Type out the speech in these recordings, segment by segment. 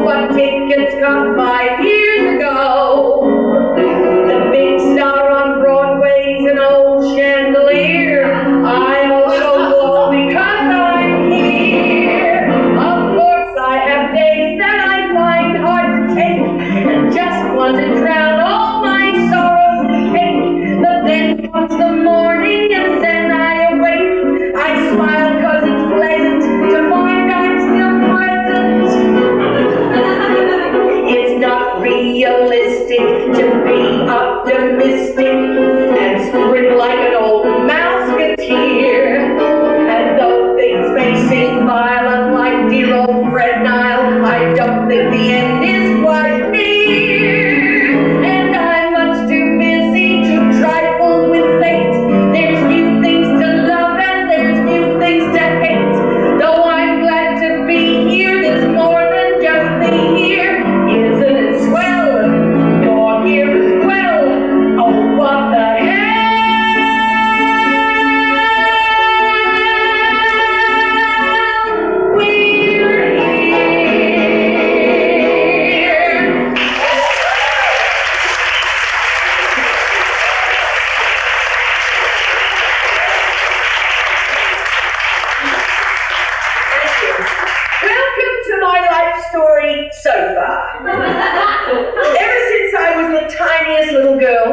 know what tickets cost 5 years ago. The big star on Broadway's an old chandelier. I also glow because I'm here. Of course I have days that I find hard to take and just want to drown all my sorrows in cake. But then comes the morning and then I awake. I smile because it's pleasant to find I'm still present. It's not realistic to be optimistic and sprint like an old mouseketeer. And though things may seem violent like dear old Fred Nile, I don't think the end is quite near. And I'm much too busy to trifle with fate. There's new things to love and there's new things to hate. Though I'm glad to be here, there's more than just me here. Isn't it swell? You're here as well. Oh, what the hell? We're here. Welcome to my life story so far. Ever since I was the tiniest little girl,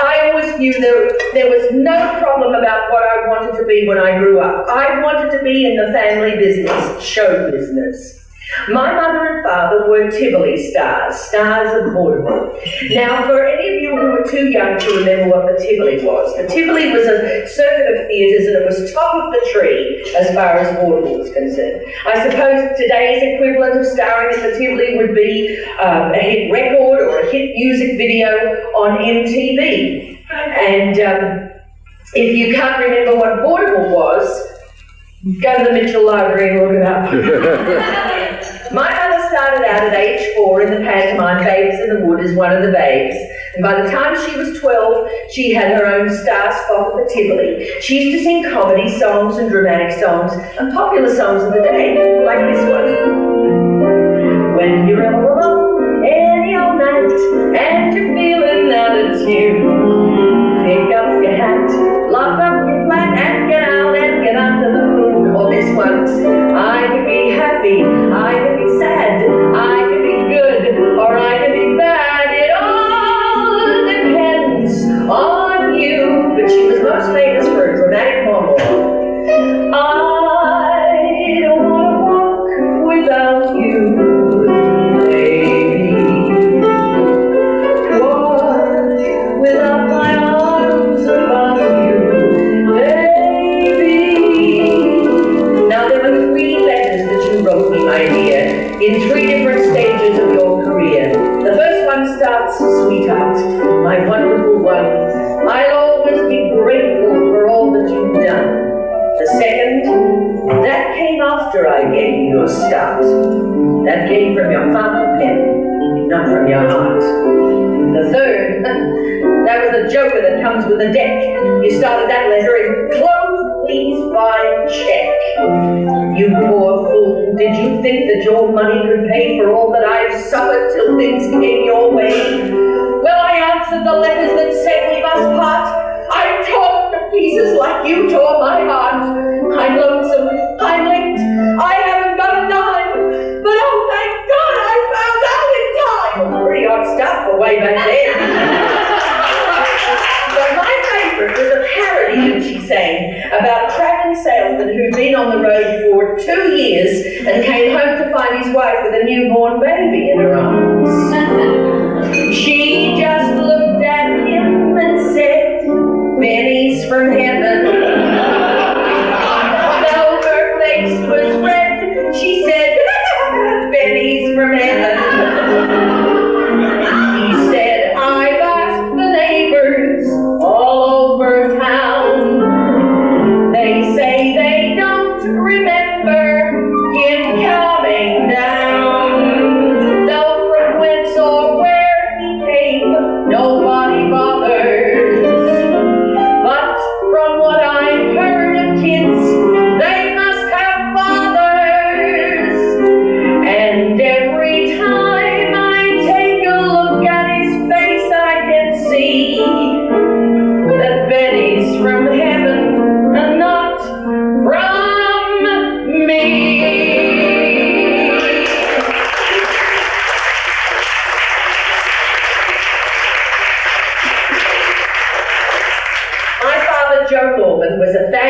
I always knew there was no problem about what I wanted to be when I grew up. I wanted to be in the family business, show business. My mother and father were Tivoli stars of vaudeville. Now, for any of you who were too young to remember what the Tivoli was, the Tivoli was a circuit of theatres and it was top of the tree as far as vaudeville was concerned. I suppose today's equivalent of starring in the Tivoli would be a hit record or a hit music video on MTV. And if you can't remember what vaudeville was, go to the Mitchell Library and look it up. My mother started out at age 4 in the pantomime Babes in the Wood as one of the babes. And by the time she was 12, she had her own star spot at the Tivoli. She used to sing comedy songs and dramatic songs and popular songs of the day, like this one. When you're all alone any old night and you're feeling out of tune, pick up your hat, lock up your flat and get out to the moon. Or this one, I can be happy, I can be sad, I can be good, or I can be bad. It all depends on you. But she was most famous for a dramatic monologue. I don't want to walk without you, baby. Walk without my arms about you, baby. Now there were 3 letters that you wrote me, my dear, in 3 different stages of your career. The first one starts, sweetheart, my wonderful one. I'll always be grateful for all that you've done. The second, that came after I gave you your start. That came from your fountain pen, not from your heart. The third, that was the joker that comes with the deck. You started that letter in close, please find check. You poor fool, did you think that your money could pay for all that I've suffered till things came your way? Well, I answered the letters that said we must part. I'm torn to pieces like you tore my heart. I'm lonesome, I'm linked, I haven't got a dime, but oh thank God I found out in time. Pretty hot stuff for way back then. But my favourite was a parody that she sang about a travelling salesman who'd been on the road for 2 years and came home to find his wife with a newborn baby in her arms. She just looked at him and said, "Benny's from heaven." Though her face was red, she said, "Benny's from heaven." He said, "I've asked the neighbors all over town. They say they don't remember him coming down. Though from whence or where he came, nobody bothers. But from what I've heard of kids, they must have fathers. And every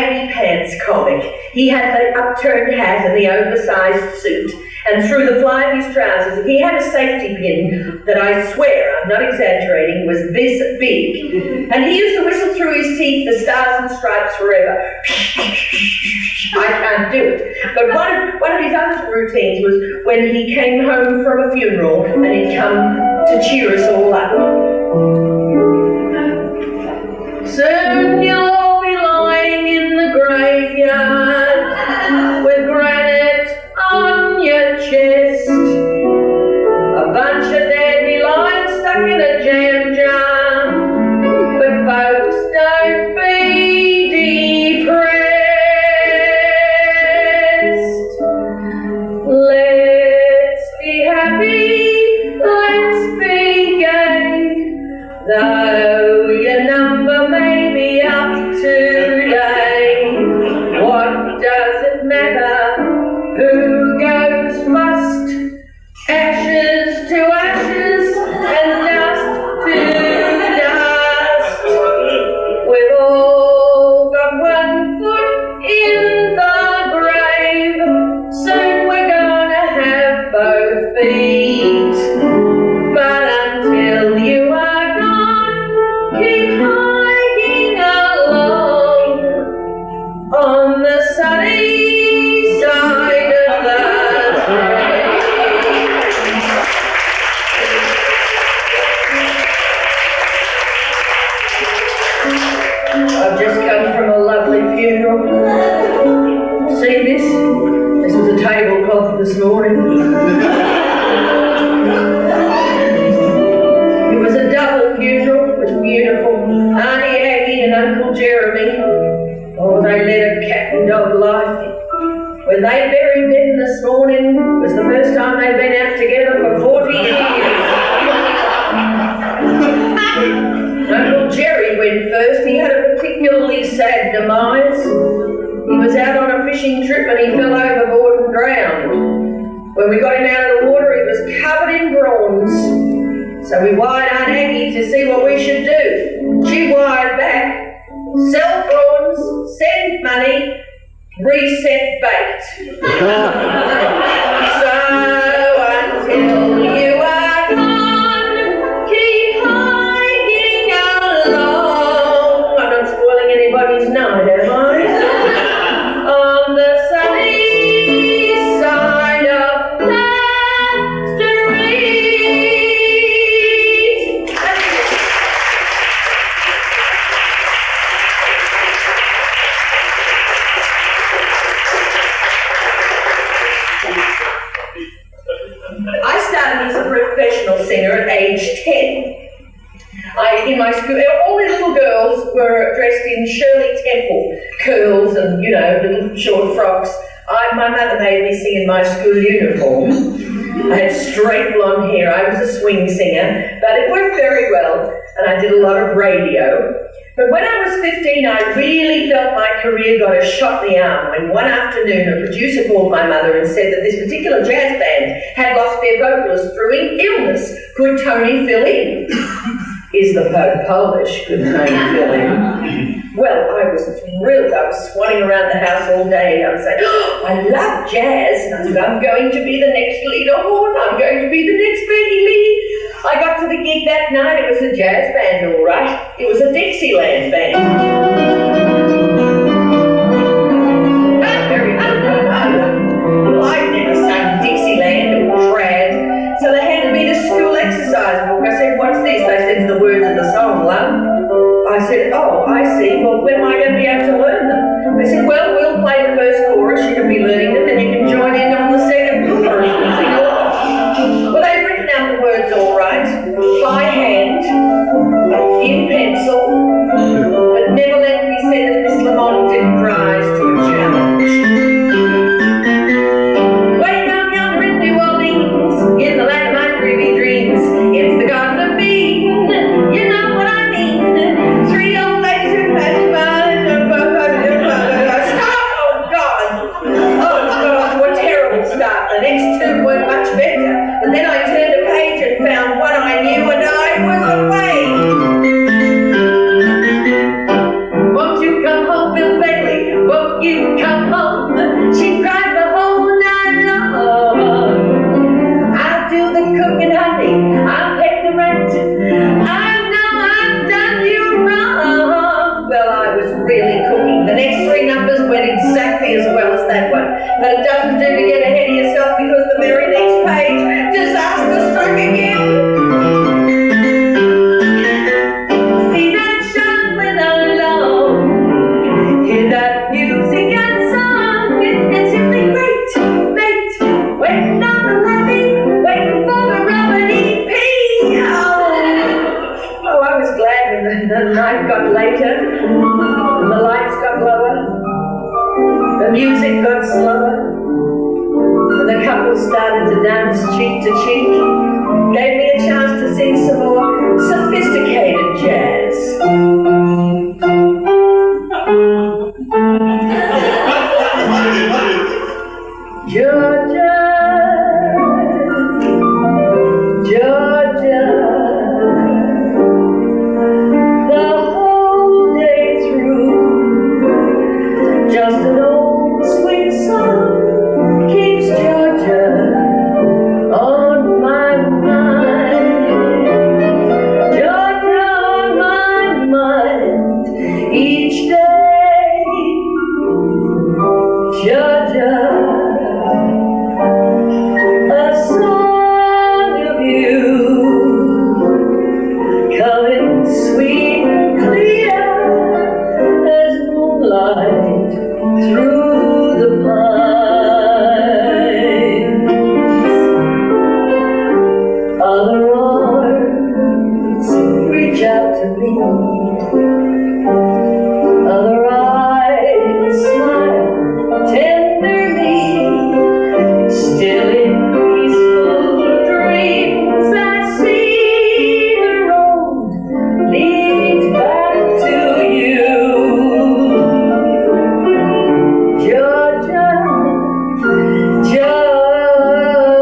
baggy pants comic. He had the upturned hat and the oversized suit, and through the fly of his trousers, he had a safety pin that I swear, I'm not exaggerating, was this big. And he used to whistle through his teeth the Stars and Stripes Forever. I can't do it. But one of his other routines was when he came home from a funeral and he'd come to cheer us all up. Soon you'll all be lying in the graveyard with granite on your chest, a bunch of dandelions stuck in a jam jar. But folks, don't be depressed. Let's be happy, let's be gay, though your number may be up today. What does it matter who goes first? Ashes to ashes and dust to dust. We've all got one foot in the grave. Soon we're gonna have both feet. But until you are gone, keep hiking along on the sunny side of the train. I've just come from a lovely funeral. See this? This is a tablecloth this morning. It was a double funeral. It was beautiful. Auntie Aggie and Uncle Jeremy. Oh, they led a cat and dog life. When they buried them this morning, it was the first time they'd been out together for 40 years. Uncle Jerry went first. He had a particularly sad demise. He was out on a fishing trip and he fell overboard and drowned. When we got him out of the water, he was covered in bronze. So we wired Aunt Aggie to see what we should do. She wired back, sell prawns, send money, reset baked. So until you are gone, keep hiking along. I'm not spoiling anybody's night, am I? On the sunny side of the street. I started as a professional singer at age 10. In my school, all the little girls were dressed in Shirley Temple curls and, you know, little short frocks. My mother made me sing in my school uniform. I had straight blonde hair. I was a swing singer, but it worked very well, and I did a lot of radio. But when I was 15, I really felt my career got a shot in the arm when one afternoon a producer called my mother and said that this particular jazz band had lost their vocalist through illness. Could Toni fill in? Is the Pope Polish? Could Toni fill in? Well, I was thrilled. I was swanning around the house all day. I was saying, oh, I love jazz. And I said, I'm going to be the next leader horn. I'm going to be the next Peggy Lee. I got to the gig that night. It was a jazz band, all right. It was a Dixieland band. Very good. Well, I'd never sung Dixieland or trad, so they handed me the school exercise book. I said, what's this? They said, the words of the song, love. I said, oh, I see. Well, when am I going to be able to learn them? They said, well, we'll play the first chorus. You can be learning them, then you can join in on the second chorus and sing along. Well, they've written out the words all right, by hand, in pencil, but never let me say that Miss Lamond didn't rise to a challenge. Way down yonder in New Orleans, in the land of my dreamy dreams, it's the Garden of Eden, you know what I mean. 3 old ladies who've had Other arms reach out to me. Other eyes smile tenderly. Still in peaceful dreams, I see the road leads back to you. Georgia, Georgia,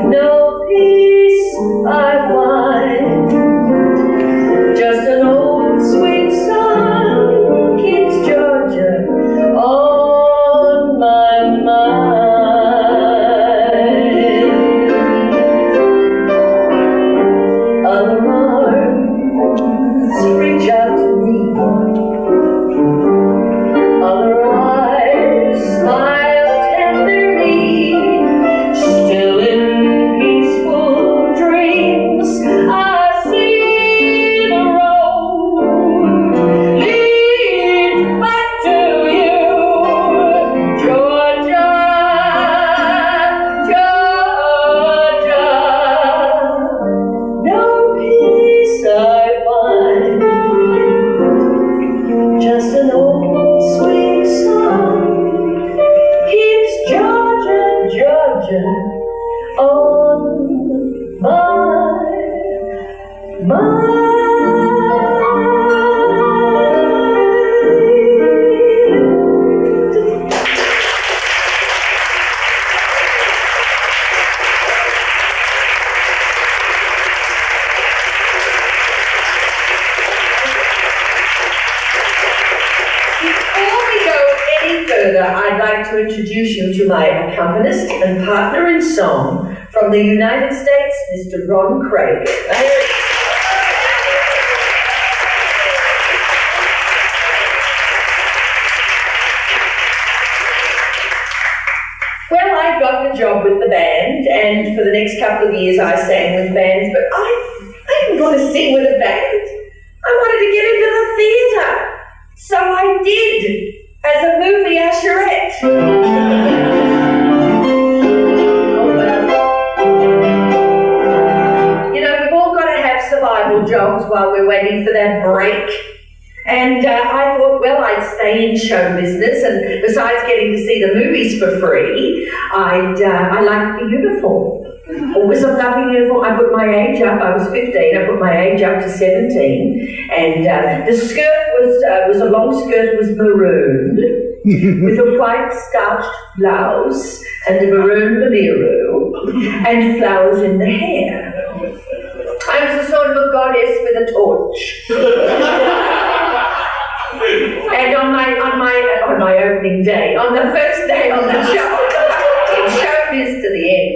no peace I find. Just an old sweet song keeps Georgia on my mind. Other arms reach out to me. Other eyes smile tenderly. Still in peaceful dreams, I see the road leads back to you. Georgia, Georgia, no peace I find. Just an old sweet song keeps Georgia, Georgia on my mind. Before we go any further, I'd like to introduce you to my accompanist and partner in song from the United States, Mr. Ron Creager. Well, I got the job with the band, and for the next couple of years I sang with bands, but I didn't want to sing with a band. I wanted to get into the theatre. So I did, as a movie usherette. You know, we've all got to have survival jobs while we're waiting for that break. And I thought, well, I'd stay in show business, and besides getting to see the movies for free, I liked the uniform. Always a lovely uniform. I put my age up. I was 15. I put my age up to 17. And the skirt was a long skirt. It was marooned with a white starched blouse and a maroon bolero and flowers in the hair. I was a sort of a goddess with a torch. And on my opening day, on the first day on the show, showbiz to the end.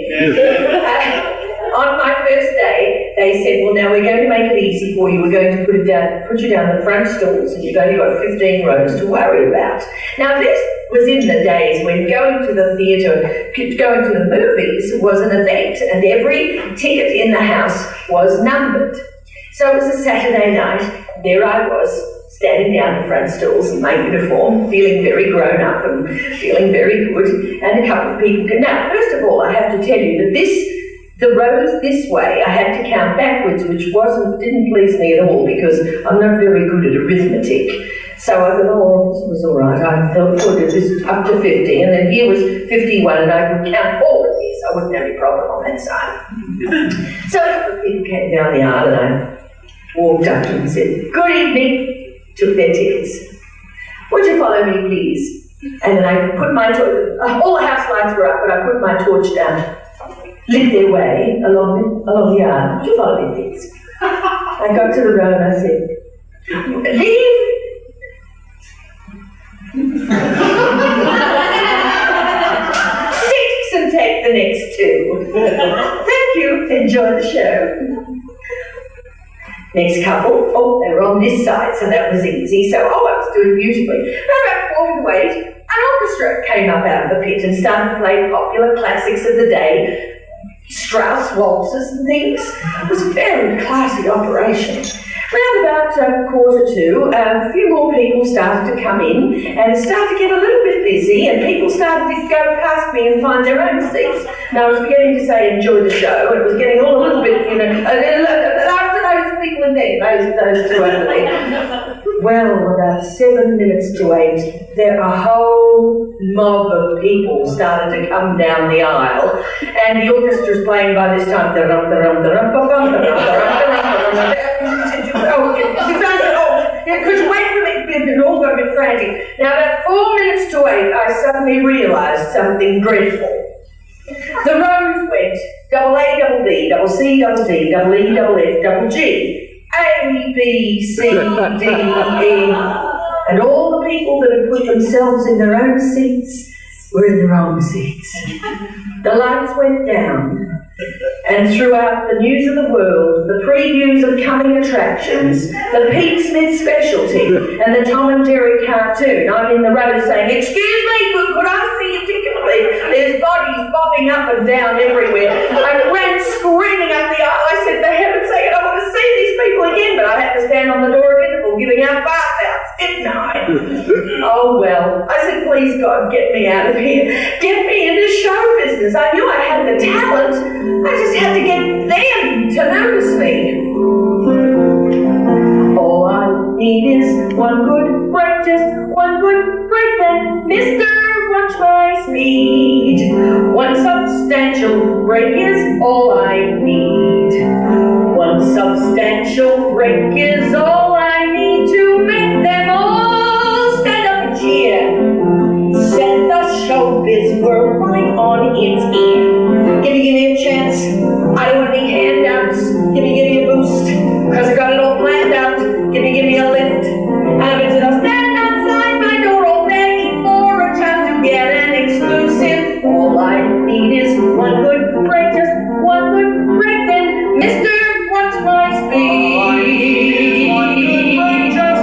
On my first day, they said, well, now we're going to make it easy for you. We're going to put you down the front stalls, and you've only got 15 rows to worry about. Now, this was in the days when going to the theatre, going to the movies was an event, and every ticket in the house was numbered. So it was a Saturday night. There I was, standing down the front stalls in my uniform, feeling very grown up and feeling very good, and a couple of people came. Now, first of all, I have to tell you that the rows this way, I had to count backwards, which didn't please me at all, because I'm not very good at arithmetic. So I thought, oh, this was all right. I felt good. It was up to 50, and then here was 51, and I could count forward here, so I wouldn't have any problem on that side. So a couple of people came down the aisle, and I walked up to them and said, good evening. Took their tickets. Would you follow me, please? And then I put my torch, all the house lights were up, but I put my torch down, lit their way along the aisle. Would you follow me, please? I got to the row and I said, leave. Six and take the next two. Thank you. Enjoy the show. Next couple, oh, they were on this side, so that was easy. So, I was doing beautifully. But about 4 to 8, an orchestra came up out of the pit and started to play popular classics of the day, Strauss waltzes and things. It was a very classy operation. Round about 1:45, a few more people started to come in, and it started to get a little bit busy, and people started to go past me and find their own seats. Now, I was beginning to say enjoy the show, and it was getting all a little bit, after those people in there, those two over there. Well, about 7 minutes to 8, a whole mob of people started to come down the aisle, and the orchestra's playing by this time. Because you wait for me, and all got a bit frantic. Now, about 4 minutes to 8, I suddenly realised something dreadful. The rows went double A, double B, double C, double D, double E, double F, double G. A, B, C, D, E, and all the people that had put themselves in their own seats were in the wrong seats. The lights went down, and throughout the news of the world, the previews of coming attractions, the Pete Smith specialty, and the Tom and Jerry cartoon, I'm in the row saying, "Excuse me, could I see your ticket, please?" There's bodies bobbing up and down everywhere. I ran screaming up the aisle. I said, "For heaven's sake, I want to see these people again," but I had to stand on the door of interval giving out bath outs, didn't I? Oh well. I said, "Please God, get me out of here. Get me into show business." I knew I had the talent. I just had to get them to notice me. All I need is one good break, just one good break, then Mr. Watch My Speed. One substantial break is all I need. One substantial break is all I need to make them all stand up and cheer. Set the showbiz world right on its ear. Give me a chance. I don't want any handouts. Give me a boost. Cause I got it all planned out. Give me a lift. I'm into the stand outside my door all begging for a chance to get an exclusive. All I need is one good break, just one good break, then Mr. Watch My Speed.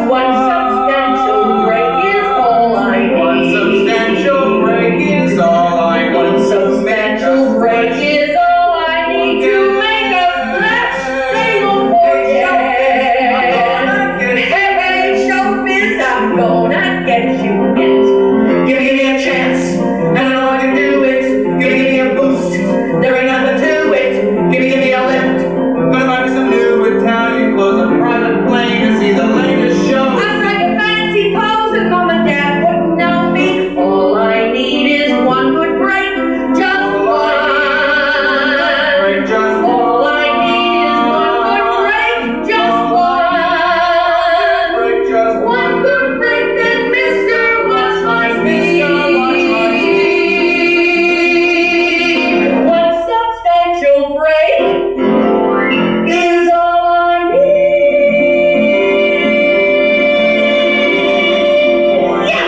One substantial break is all I need. One substantial break is all I need. One substantial break is all I need to make a splash, single fortune. Hey, showbiz, I'm gonna get you yet. Give me a chance, and I know I can do it. Give me a boost, there ain't nothing to it. Give me a lift. Gonna buy me some new Italian clothes, a private plane to see the latest show. I'm like a fancy pose, and Mom and Dad wouldn't know me. All I need is one good break, just one. Just all I need is one good break, just one. Just one good break, then Mr. Watch My Speed. One substantial break is all I need. Yeah.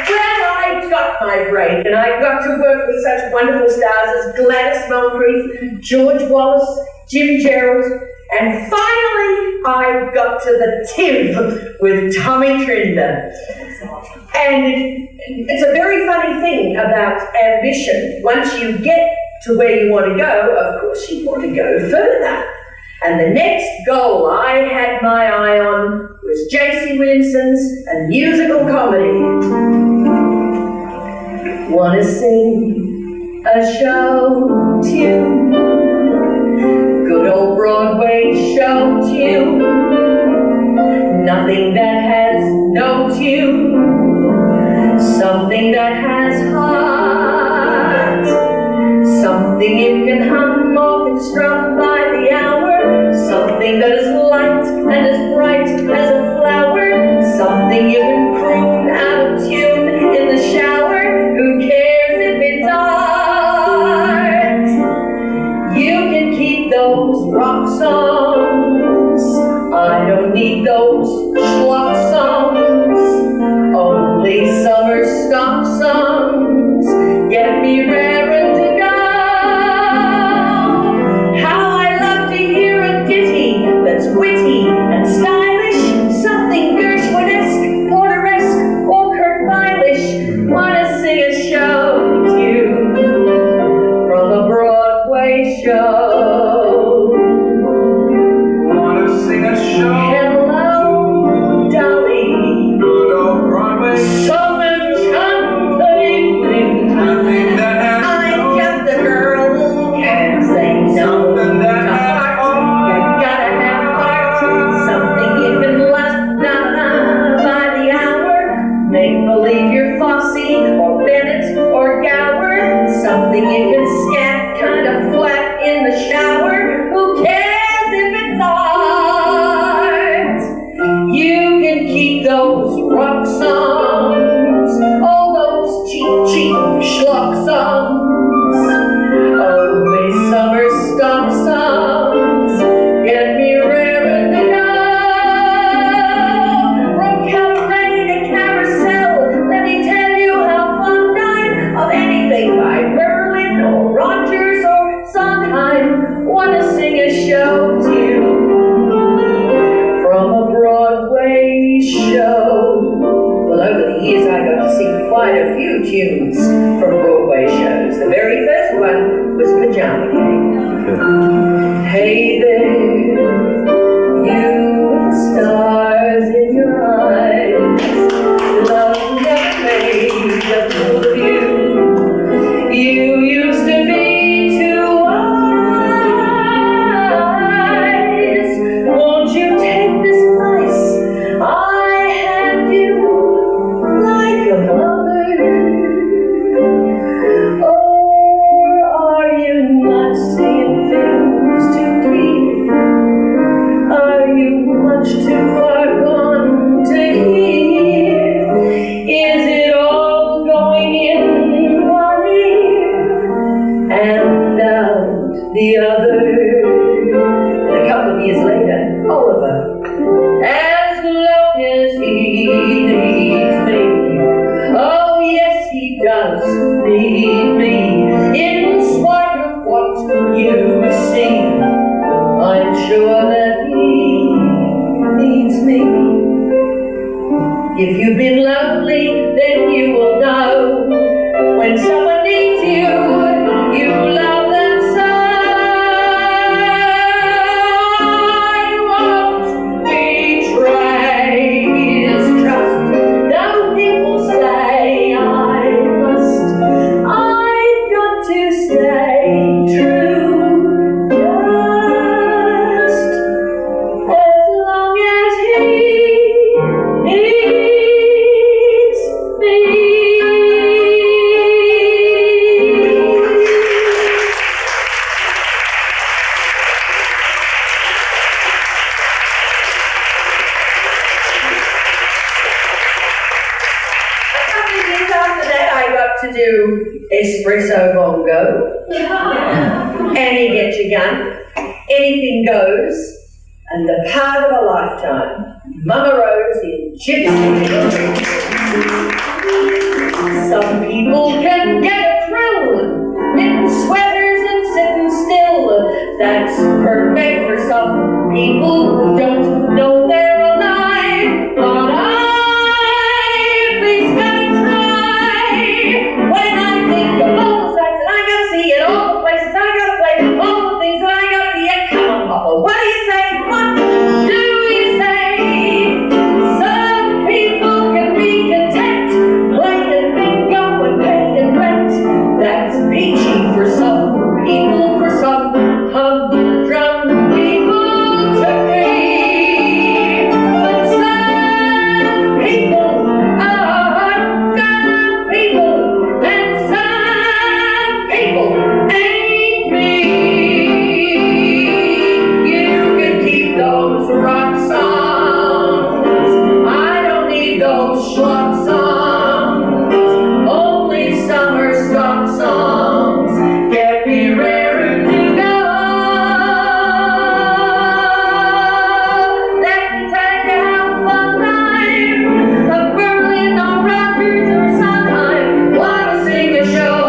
Well, I got my break, and I got to work with such wonderful stars as Gladys Moncrief, George Wallace, Jim Gerald, and finally I got to the Tiv with Tommy Trinder. And it's a very funny thing about ambition. Once you get to where you want to go, of course you want to go further. And the next goal I had my eye on was J.C. Williamson's A Musical Comedy. Wanna sing a show tune, good old Broadway show tune, nothing that has no tune, something that has heart, something you can hum or can strum by the hour, something that is light and as bright as a flower, something you can croon out of tune in the shower. Who cares if it's art? You can keep those rock songs. I don't need those schlock songs. Only summer stock songs get me raring to go. How I love to hear a ditty that's witty and stylish, something Gershwinesque Hey there, you with stars in your eyes, love never made a fool of you. You used to be too wise. Won't you take this advice I hand you like a mother? Or are you not seeing things too deep? Are you much too far gone to hear? Is it all going in one ear and out the other? And a couple of years later, Oliver, as long as he needs me, oh yes he does need me, in spite of what you see, I'm sure that he needs me. If you've been lonely, then you will know when someone needs you, you love them so. I won't betray his trust, though people say I must. I've got to stay true, just as long as he needs me. A couple of years after that, I got to do espresso bongo. Any get your gun, anything goes, and the part of a lifetime, Mama Rose in Gypsy. Some people can get a thrill, knitting sweaters and sitting still. That's perfect for some people who don't know they're alive. But I've least gotta try. When I think of all the sights that I gotta see and all the places I gotta play, all the things that I gotta be at, come on, Papa, what do you say? What do you say? Some people can be content, playing bingo and paying rent. That's peachy for some people, for some humdrum people to be. But some people are dumb people, and some people ain't me. You can keep those rock songs. I don't need those schlock songs. Only summer stock songs get me raring to go. Let me tell you how fun time of Berlin or Rogers or Sondheim. Wanna sing a show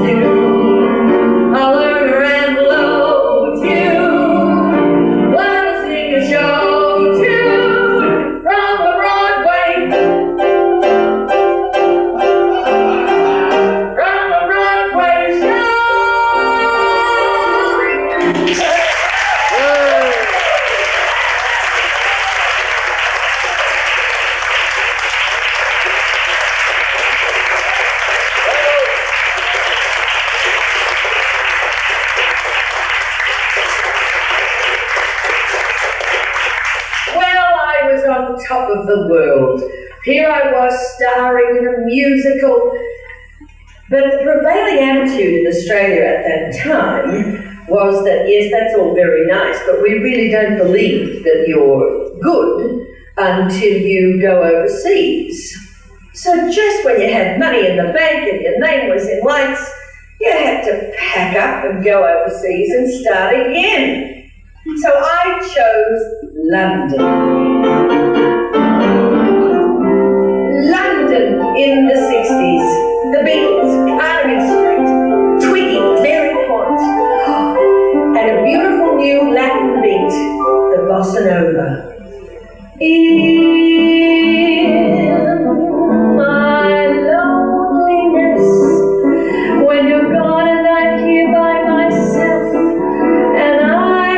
too? I'll learn and load you. Wanna sing a show too? From the Broadway. From the Broadway show. Well, I was on top of the world. Here I was starring in a musical. But the prevailing attitude in Australia at that time was that, yes, that's all very nice, but we really don't believe that you're good until you go overseas. So just when you had money in the bank and your name was in lights, you had to pack up and go overseas and start again. So I chose London. London in the 60s. The Beatles, Carnaby Street, Twiggy, Mary Pond, and a beautiful new Latin beat, the bossa nova. In my loneliness, when you're gone and I'm here by myself, and I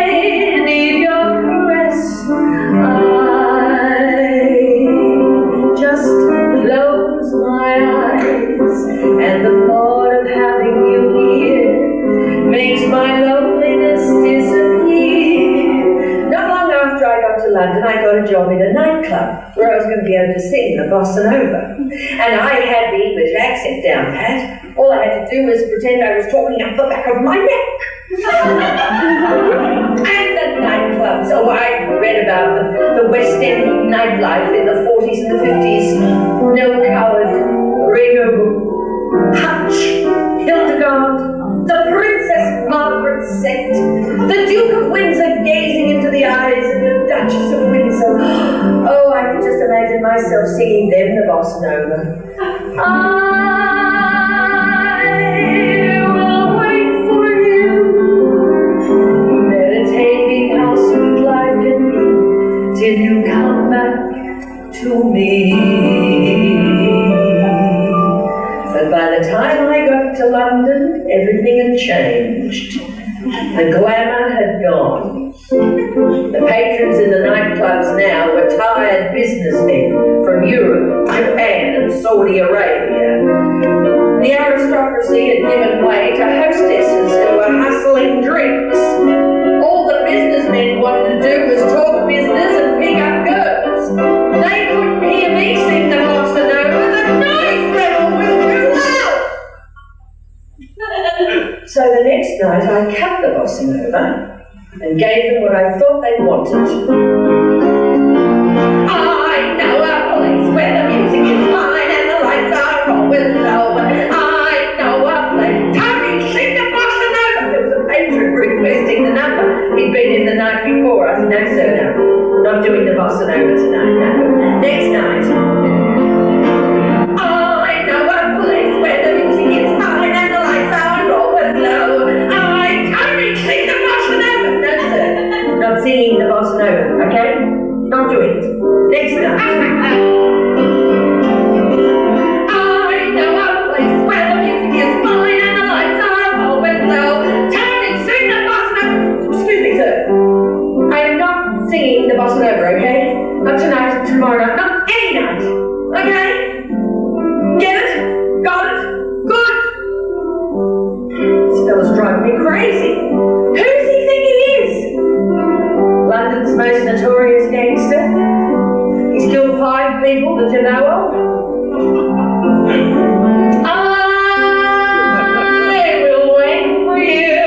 London, I got a job in a nightclub where I was going to be able to sing the bossa nova. And I had the English accent down pat. All I had to do was pretend I was talking up the back of my neck. And the nightclubs. Oh, I read about the West End nightlife in the 40s and the 50s. No-coloured, Ringo, Hutch, Hildegard, the Princess Margaret set, the Duke of Windsor gazing into the eyes of the Duchess of Windsor. Oh, I could just imagine myself singing them the bossa nova. I will wait for you, meditating how sweet life can be, till you come back to me. But by the time I got to London, everything had changed. The glamour had gone. The patrons in the nightclubs now were tired businessmen from Europe, Japan and Saudi Arabia. The aristocracy had given way to hostesses who were hustling drinks. All the businessmen wanted to do was talk business and pick up girls. They couldn't hear me sing the bossa nova. The noise level was too loud. So the next night I cut the bossa nova and gave them what I thought they wanted. I know a place where the music is fine and the lights are always low. I know a place. Tony, sing the bossa nova. There was a patron requesting the number. He'd been in the night before. I said, no sir, no. Not doing the bossa nova tonight, no. Next night. I know a place where the music is fine and the lights are always low. Tony, sing the bossa nova. No sir, not singing the bossa nova, okay? Not doing it. Next night. I know a place where the music is fine and the lights are always low. Tony, sing the bossa nova. Excuse me, sir. I am not singing the bossa nova, okay? Not tonight, tomorrow night, not any night. Okay? Get it? Got it? Good. This fellow's driving me crazy. Who does he think he is? London's most notorious gangster. He's killed 5 people that you know of. I will wait for you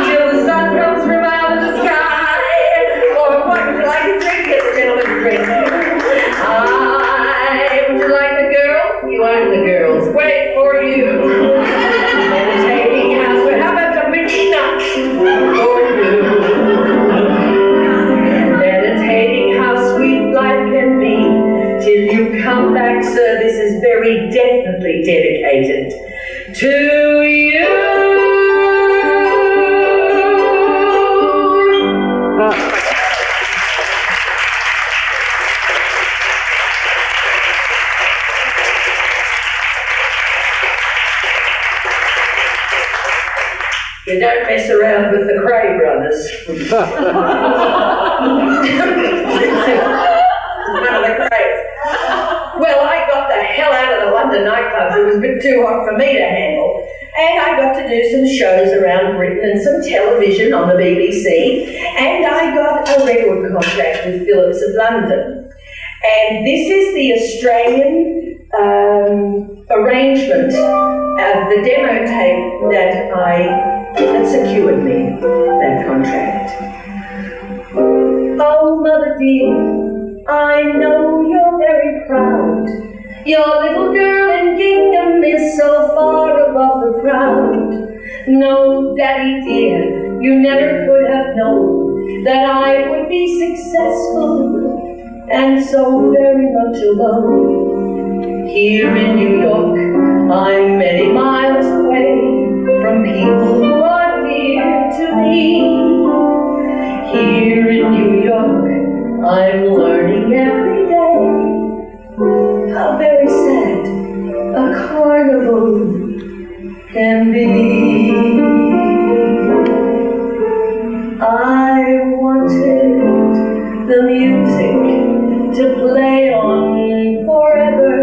till the sun comes from out of the sky. Or what would you like to drink? Yes, a gentleman's drink. Would you like the girl? You own the girls. Wait for you. Meditating house. Well, how about the midnight for you? Meditating how sweet life can be till you come back, sir. This is very definitely dedicated to you. You don't mess around with the Cray brothers. One of the Crays. Well, I got the hell out of the London nightclubs. It was a bit too hot for me to handle. And I got to do some shows around Britain and some television on the BBC. And I got a record contract with Philips of London. And this is the Australian arrangement of the demo tape that secured me that contract. Oh, mother dear, I know you're very proud. Your little girl in Gingham is so far above the crowd. No, daddy dear, you never could have known that I would be successful and so very much alone. Here in New York, I'm many miles away from people who are dear to me. Here in New York, I'm learning every day how very sad a carnival can be. I wanted the music to play on forever.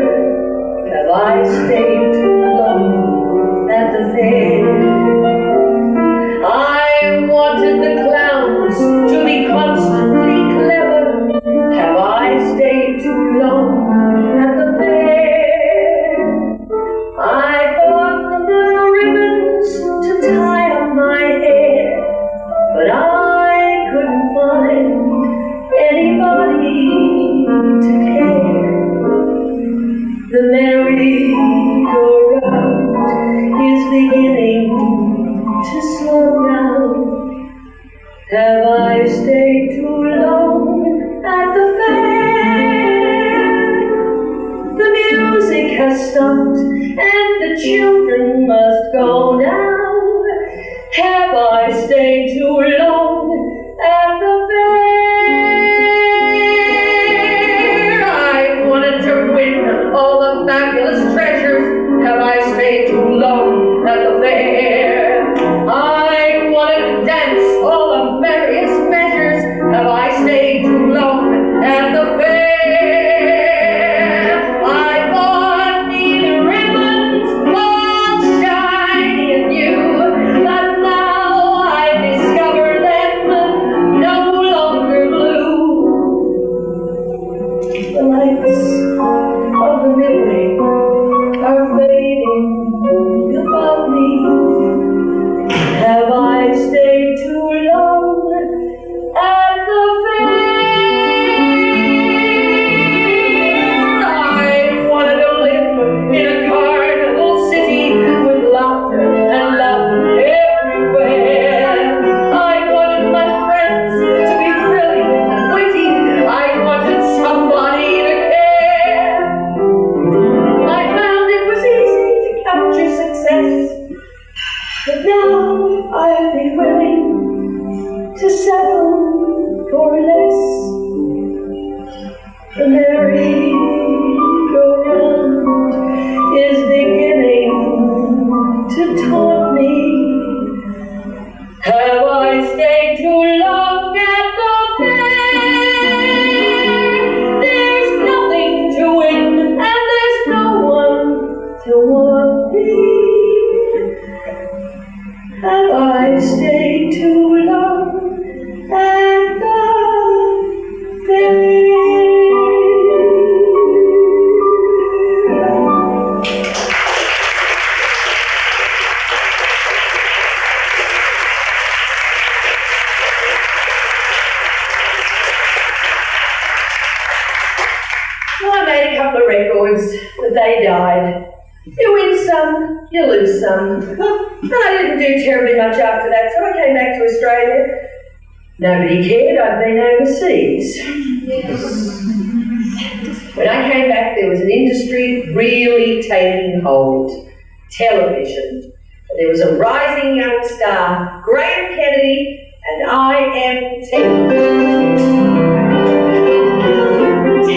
Have I stayed too long at the fair? I wanted the clowns to be constantly The merry-go-round is beginning to slow down. Have I stayed too long at the fair? The music has stopped and the children must go now. Have I stayed too long at the fair? I wanted to win all the fabulous treasures. Have I stayed too long at the fair? I wanted to dance all the merriest measures. Have I stayed too long at the fair? I bought me the ribbons all shiny and new, but now I discover them no longer blue. The lights of the midway are fading above me. Have I stayed too long at the fair? I wanted to live in a carnival city with laughter and love everywhere. I wanted my friends to be brilliant and witty. I wanted somebody to care. I found it was easy to capture success, but now I'd be willing to settle for less. The merry-go-round is beginning to taunt me. Have I stayed too long at the fair? There's nothing to win and there's no one to want me. Have I stayed too long at the fair? Well, I made a couple of records, but they died. You win some, you lose some. And I didn't do terribly much after that, so I came back to Australia. Nobody cared, I'd been overseas. Yes. When I came back, there was an industry really taking hold. Television. There was a rising young star, Graham Kennedy, and IMT.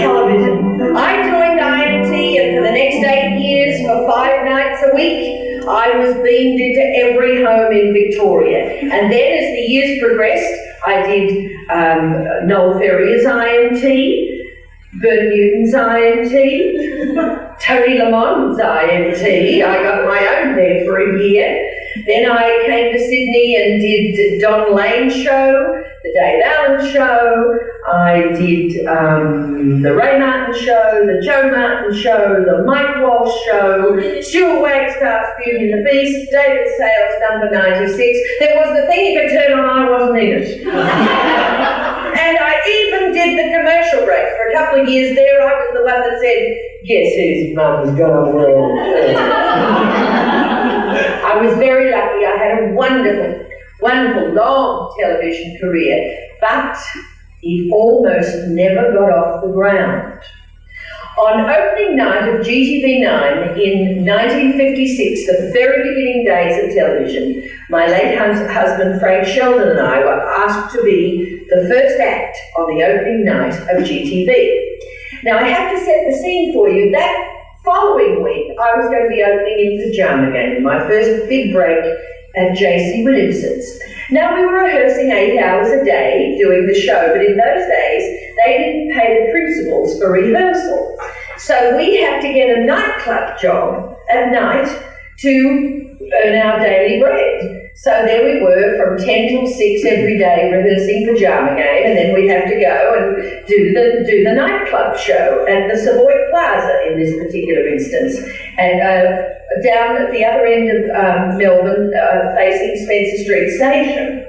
Television. I joined IMT, and for the next 8 years, for 5 nights a week, I was beamed into every home in Victoria. And then as the years progressed, I did Noel Ferrier's IMT, Bert Newton's IMT, Toni Lamond's IMT. I got my own there for a year. Then I came to Sydney and did Don Lane's show, the Dave Allen show. I did the Ray Martin show, the Joe Martin show, the Mike Walsh show, Stuart Wagstaff's Beauty and the Beast, David Sales number 96. There was the thing you could turn on, I wasn't in it. And I even did the commercial breaks. For a couple of years there, I was the one that said, "Guess whose mum's got a world?" I was very lucky. I had a wonderful, wonderful, long television career, but it almost never got off the ground. On opening night of GTV9 in 1956, the very beginning days of television, my late husband Frank Sheldon and I were asked to be the first act on the opening night of GTV. Now I have to set the scene for you. That following week, I was going to be opening in Pajama Game, my first big break at J.C. Williamson's. Now, we were rehearsing 8 hours a day doing the show, but in those days, they didn't pay the principals for rehearsal. So we had to get a nightclub job at night to earn our daily bread. So there we were from 10 till 6 every day rehearsing Pajama Game, and then we'd have to go and do the nightclub show at the Savoy Plaza in this particular instance. And down at the other end of Melbourne, facing Spencer Street Station.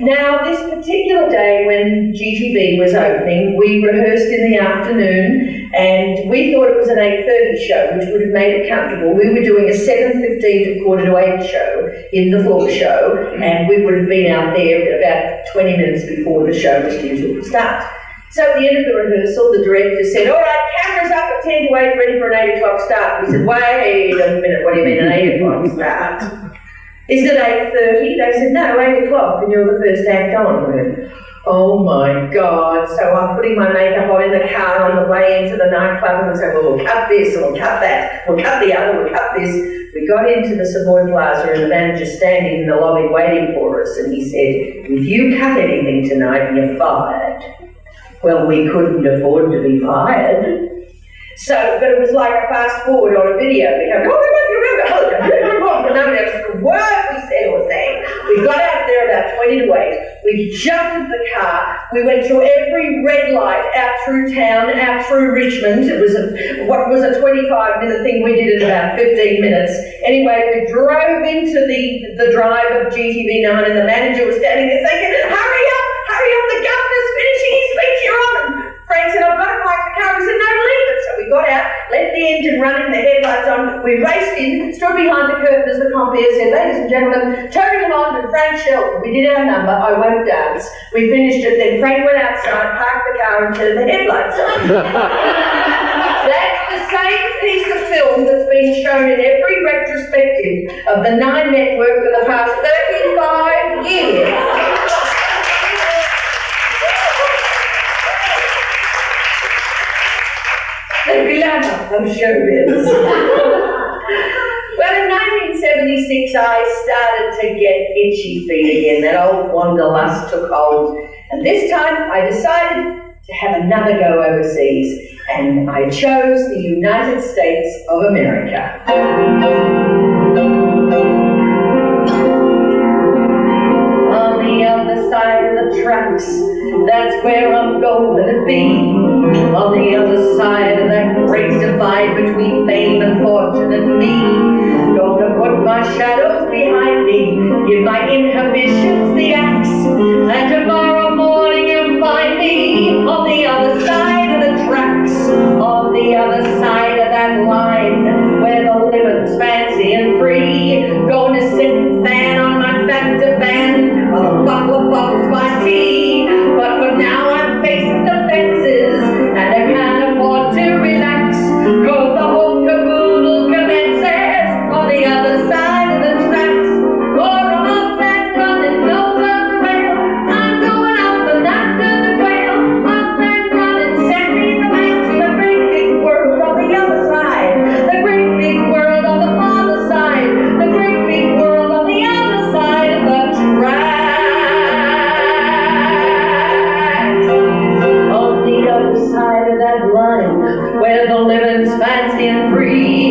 Now, this particular day when GTV was opening, we rehearsed in the afternoon, and we thought it was an 8:30 show, which would have made it comfortable. We were doing a 7:15 to 7:45 show in the floor show, and we would have been out there about 20 minutes before the show was due to start. So at the end of the rehearsal, the director said, "All right, cameras up at 10 to 8, ready for an 8 o'clock start." We said, "Wait a minute, what do you mean an 8 o'clock start? Is it 8:30? They said, "No, 8 o'clock, and you're the first act on." We went, "Oh my God." So I'm putting my makeup on in the car on the way into the nightclub, and we said, "Well, we'll cut this, and we'll cut that, we'll cut the other, we'll cut this." We got into the Savoy Plaza, and the manager's standing in the lobby waiting for us, and he said, "If you cut anything tonight, you're fired." Well, we couldn't afford to be fired. So, but it was like a fast forward on a video. We go, nobody else could word we said or sang. We got out there about 20 to 8. We jumped into the car. We went through every red light out through town, out through Richmond. It was what was a 25-minute thing. We did it in about 15 minutes. Anyway, we drove into the drive of GTV9, and the manager was standing there saying, hurry up, the governor's finishing his speech, you're on. Frank said, "I've got to park the car." We said, "No, leave it." So we got out, left the engine running, the headlights on. We raced in, stood behind the curtain as the compere said, "Ladies and gentlemen, Toni Lamond and Frank Shelton." We did our number. I won't dance. We finished it. Then Frank went outside, parked the car, and turned the headlights on. That's the same piece of film that's been shown in every retrospective of the Nine Network for the past 35 years. The glamour of showbiz. Well, in 1976, I started to get itchy feet again. That old wanderlust took hold. And this time, I decided to have another go overseas. And I chose the United States of America. On the other side of the tracks, that's where I'm going to be. On the other side of that great divide between fame and fortune and me. Gonna put my shadows behind me, give my inhibitions the axe, and tomorrow morning you'll find me on the other side of the tracks, on the other side of that line, where the living's fancy and free. Gonna sit and fan on my fat divan, while a bottle of bottles my tea. But for now I'm facing the fences, and I can't afford to relax, 'cause the whole caboodle commences on the other side of the tracks. Going up and running over the rail, I'm going up and after the trail. Up and running, send me the mail to the great big world on the other side, the great big world on the farther side, the great big world on the other side of the tracks. On the other side of that line, where the living's fancy and free.